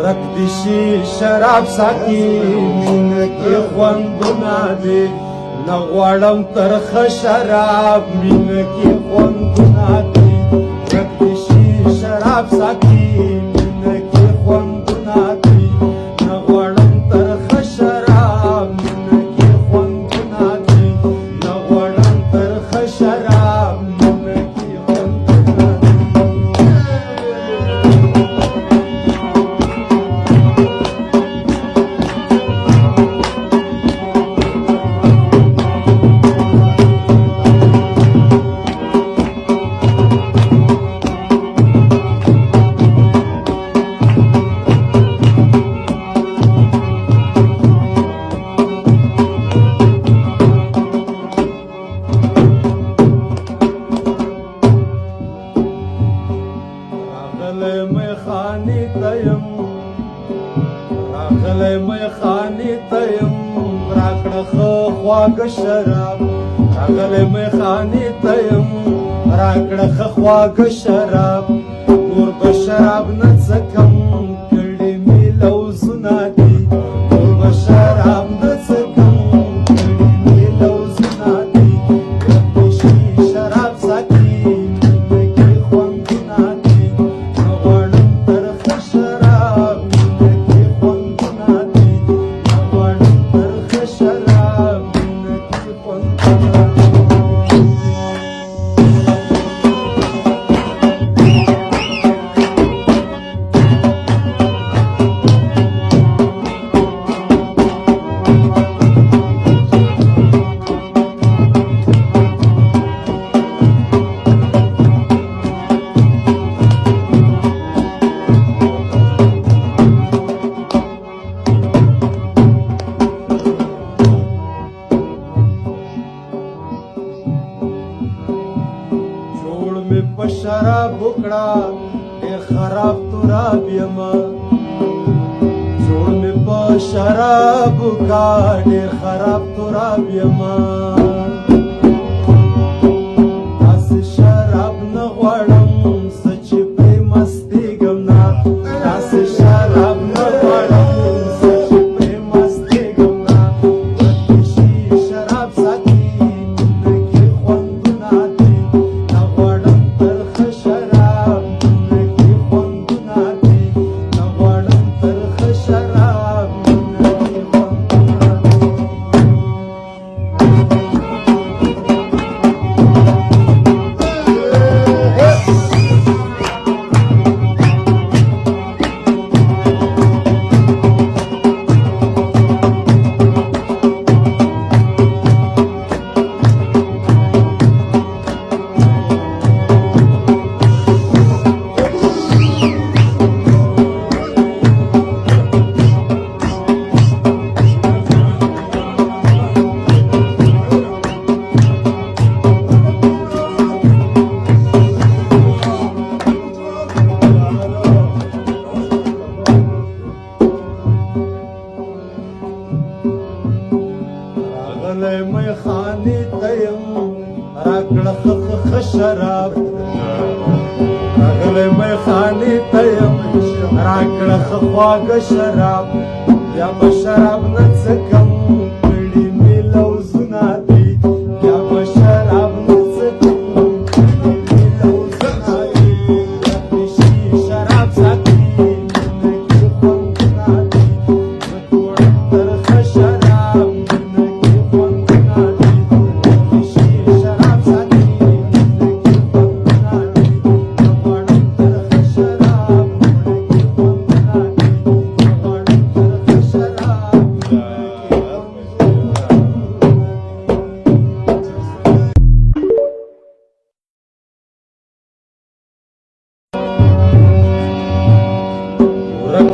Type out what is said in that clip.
رکدشی شراب ساکی مینه کی خوندونه دی نغواړم ترخ شراب مینه کی خوندونه دی رکدشی شراب ساکی مینه کی خوندونه دی نغواړم ترخ شراب مینه کی خوندونه دی نغواړم ترخ شراب مینه کی خوندونه دی راغلی میخانې ته یم راکړه ښه خواږه شراب راغلی میخانې ته یم راکړه ښه خواږه شراب نور به شراب نه څکم کړي مې لوظونه دي نور به شراب نه څکم کړي مې لوظونه دي رکدشي شراب ساقي مینه کې خوندونه دي نه غواړم ترخه شراب په شراب وکړه ډېر خراب تراب یمه جوړ مې په شراب وکړه ډېر خراب تراب یمه داسې شراب نه غواړم څه چې پرې مستېږم نه داسې شراب نه غواړم څه چې پرې مستېږم نه رکدشي شراب ساقي مینه کې خوندونه دي نه غواړم شراب مینه کې خوندونه دي نه غواړم ترخه شراب مینه کې خوندونه دي راغلی میخانې ته یم راکړه ښه شراب راغلی میخانې ته یم راکړه ښه خواږه شراب بیا به شراب نه څکم